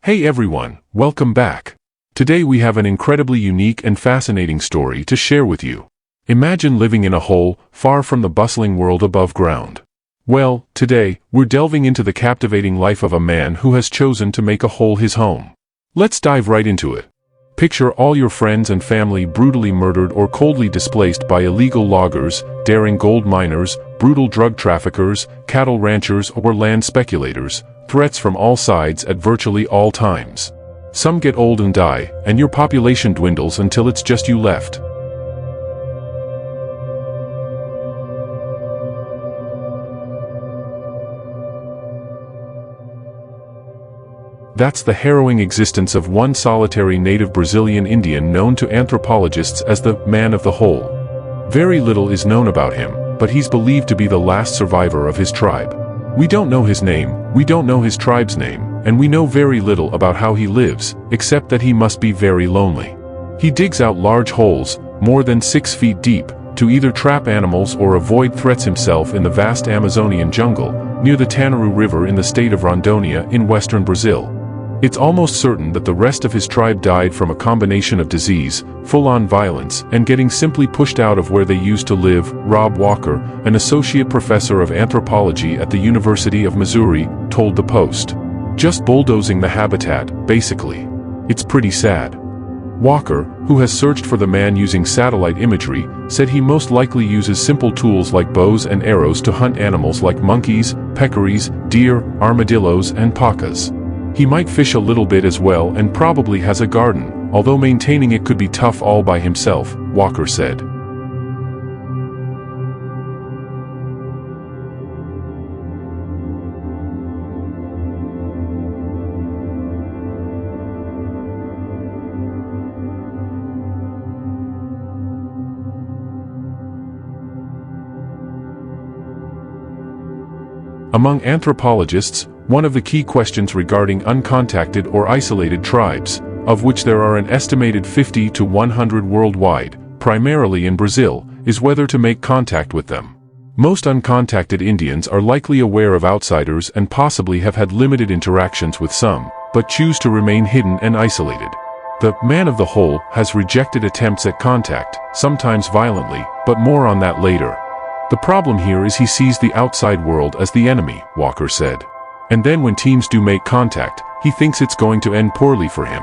Hey everyone, welcome back. Today we have an incredibly unique and fascinating story to share with you. Imagine living in a hole, far from the bustling world above ground. Well, today, we're delving into the captivating life of a man who has chosen to make a hole his home. Let's dive right into it. Picture all your friends and family brutally murdered or coldly displaced by illegal loggers, daring gold miners, brutal drug traffickers, cattle ranchers, or land speculators. Threats from all sides at virtually all times. Some get old and die, and your population dwindles until it's just you left. That's the harrowing existence of one solitary native Brazilian Indian known to anthropologists as the man of the hole. Very little is known about him, but he's believed to be the last survivor of his tribe. We don't know his name, we don't know his tribe's name, and we know very little about how he lives, except that he must be very lonely. He digs out large holes, more than 6 feet deep, to either trap animals or avoid threats himself in the vast Amazonian jungle, near the Tanaru River in the state of Rondônia in western Brazil. It's almost certain that the rest of his tribe died from a combination of disease, full-on violence, and getting simply pushed out of where they used to live. Rob Walker, an associate professor of anthropology at the University of Missouri, told the Post. Just bulldozing the habitat, basically. It's pretty sad. Walker, who has searched for the man using satellite imagery, said he most likely uses simple tools like bows and arrows to hunt animals like monkeys, peccaries, deer, armadillos, and pacas. He might fish a little bit as well and probably has a garden, although maintaining it could be tough all by himself, Walker said. Among anthropologists, one of the key questions regarding uncontacted or isolated tribes, of which there are an estimated 50 to 100 worldwide, primarily in Brazil, is whether to make contact with them. Most uncontacted Indians are likely aware of outsiders and possibly have had limited interactions with some, but choose to remain hidden and isolated. The man of the hole has rejected attempts at contact, sometimes violently, but more on that later. The problem here is he sees the outside world as the enemy, Walker said. And then when teams do make contact, he thinks it's going to end poorly for him.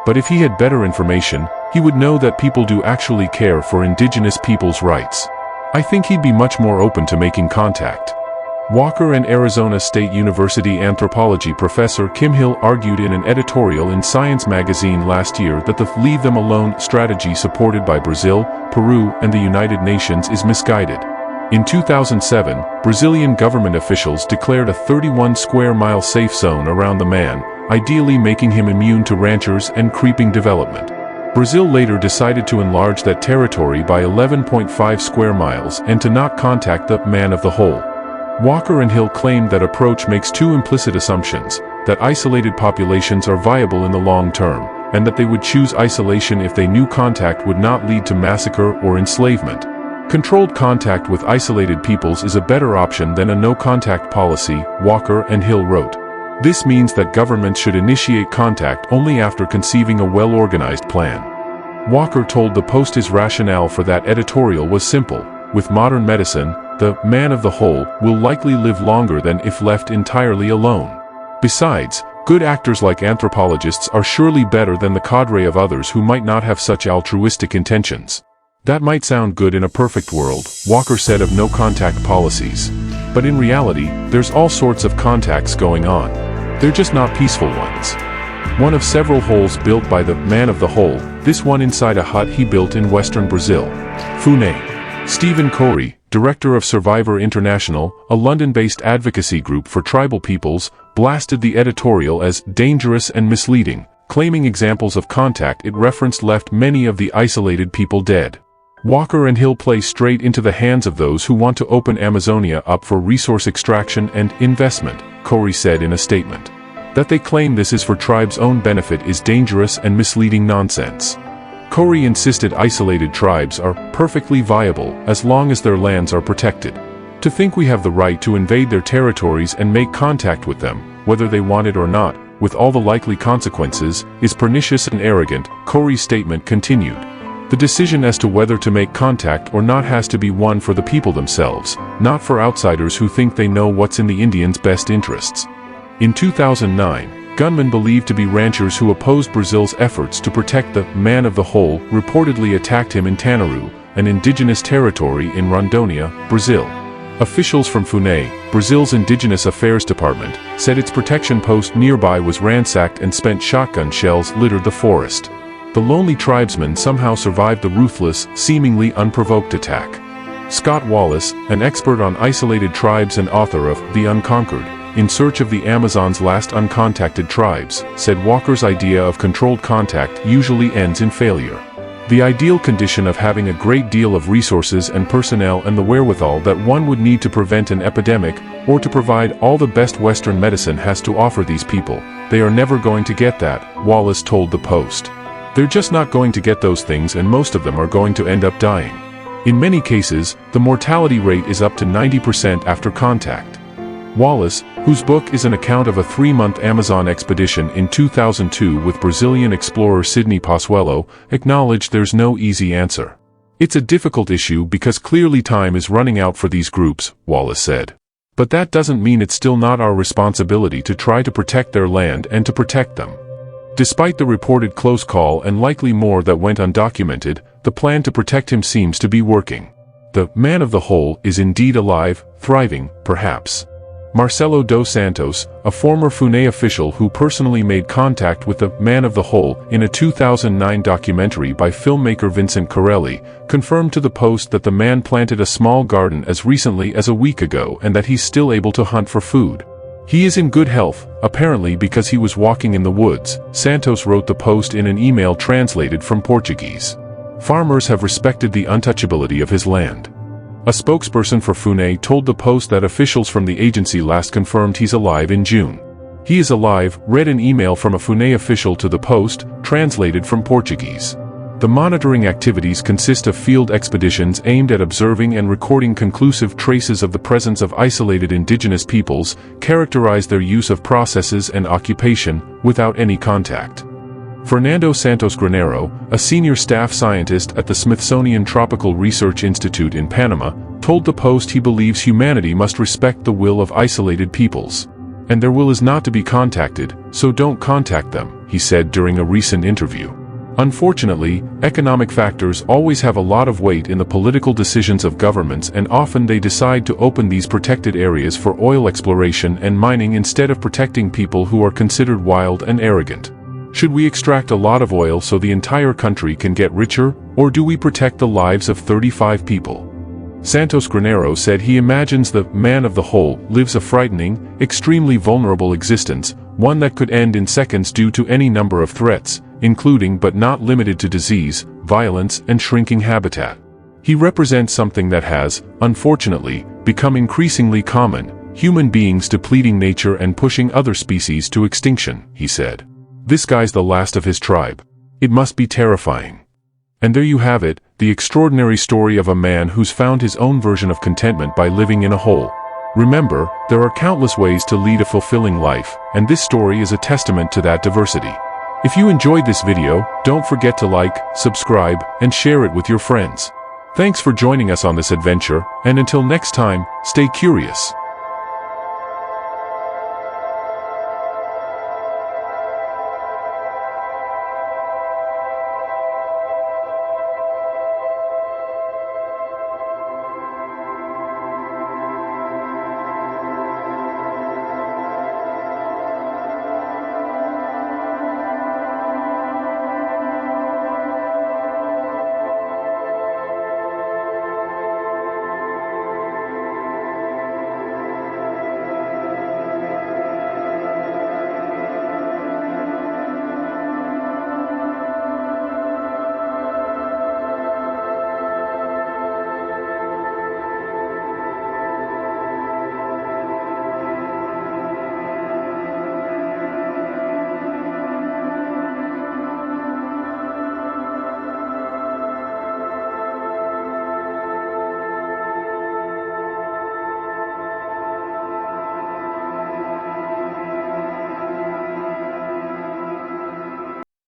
But if he had better information, he would know that people do actually care for indigenous people's rights. I think he'd be much more open to making contact. Walker and Arizona State University anthropology professor Kim Hill argued in an editorial in Science magazine last year that the leave them alone strategy supported by Brazil, Peru, and the United Nations is misguided. In 2007, Brazilian government officials declared a 31-square-mile safe zone around the man, ideally making him immune to ranchers and creeping development. Brazil later decided to enlarge that territory by 11.5 square miles and to not contact the man of the hole. Walker and Hill claimed that approach makes two implicit assumptions, that isolated populations are viable in the long term, and that they would choose isolation if they knew contact would not lead to massacre or enslavement. Controlled contact with isolated peoples is a better option than a no-contact policy, Walker and Hill wrote. This means that governments should initiate contact only after conceiving a well-organized plan. Walker told the Post his rationale for that editorial was simple. With modern medicine, the man of the hole will likely live longer than if left entirely alone. Besides, good actors like anthropologists are surely better than the cadre of others who might not have such altruistic intentions. That might sound good in a perfect world, Walker said of no-contact policies. But in reality, there's all sorts of contacts going on. They're just not peaceful ones. One of several holes built by the man of the hole, this one inside a hut he built in western Brazil. Fune. Stephen Corey, director of Survivor International, a London-based advocacy group for tribal peoples, blasted the editorial as dangerous and misleading, claiming examples of contact it referenced left many of the isolated people dead. Walker and Hill play straight into the hands of those who want to open Amazonia up for resource extraction and investment, Corey said in a statement. That they claim this is for tribes' own benefit is dangerous and misleading nonsense. Corey insisted isolated tribes are perfectly viable as long as their lands are protected. To think we have the right to invade their territories and make contact with them, whether they want it or not, with all the likely consequences, is pernicious and arrogant, Corey's statement continued. The decision as to whether to make contact or not has to be one for the people themselves, not for outsiders who think they know what's in the Indians' best interests. In 2009, gunmen believed to be ranchers who opposed Brazil's efforts to protect the man of the hole reportedly attacked him in Tanaru, an indigenous territory in Rondônia, Brazil. Officials from FUNAI, Brazil's Indigenous Affairs Department, said its protection post nearby was ransacked and spent shotgun shells littered the forest. The lonely tribesmen somehow survived the ruthless, seemingly unprovoked attack. Scott Wallace, an expert on isolated tribes and author of The Unconquered, In Search of the Amazon's Last Uncontacted Tribes, said Walker's idea of controlled contact usually ends in failure. The ideal condition of having a great deal of resources and personnel and the wherewithal that one would need to prevent an epidemic, or to provide all the best Western medicine has to offer these people. They are never going to get that, Wallace told the Post. They're just not going to get those things, and most of them are going to end up dying. In many cases, the mortality rate is up to 90% after contact. Wallace, whose book is an account of a 3-month Amazon expedition in 2002 with Brazilian explorer Sidney Pozuelo, acknowledged there's no easy answer. It's a difficult issue because clearly time is running out for these groups, Wallace said. But that doesn't mean it's still not our responsibility to try to protect their land and to protect them. Despite the reported close call and likely more that went undocumented, the plan to protect him seems to be working. The man of the hole is indeed alive, thriving, perhaps. Marcelo dos Santos, a former FUNAI official who personally made contact with the man of the hole in a 2009 documentary by filmmaker Vincent Corelli, confirmed to the Post that the man planted a small garden as recently as a week ago and that he's still able to hunt for food. He is in good health, apparently because he was walking in the woods, Santos wrote the Post in an email translated from Portuguese. Farmers have respected the untouchability of his land. A spokesperson for FUNAI told the Post that officials from the agency last confirmed he's alive in June. He is alive, read an email from a FUNAI official to the Post, translated from Portuguese. The monitoring activities consist of field expeditions aimed at observing and recording conclusive traces of the presence of isolated indigenous peoples, characterize their use of processes and occupation, without any contact. Fernando Santos Granero, a senior staff scientist at the Smithsonian Tropical Research Institute in Panama, told the Post he believes humanity must respect the will of isolated peoples. And their will is not to be contacted, so don't contact them, he said during a recent interview. Unfortunately, economic factors always have a lot of weight in the political decisions of governments, and often they decide to open these protected areas for oil exploration and mining instead of protecting people who are considered wild and arrogant. Should we extract a lot of oil so the entire country can get richer, or do we protect the lives of 35 people? Santos Granero said he imagines the man of the hole lives a frightening, extremely vulnerable existence, one that could end in seconds due to any number of threats, including but not limited to disease, violence, and shrinking habitat. He represents something that has, unfortunately, become increasingly common, human beings depleting nature and pushing other species to extinction, he said. This guy's the last of his tribe. It must be terrifying. And there you have it, the extraordinary story of a man who's found his own version of contentment by living in a hole. Remember, there are countless ways to lead a fulfilling life, and this story is a testament to that diversity. If you enjoyed this video, don't forget to like, subscribe, and share it with your friends. Thanks for joining us on this adventure, and until next time, stay curious.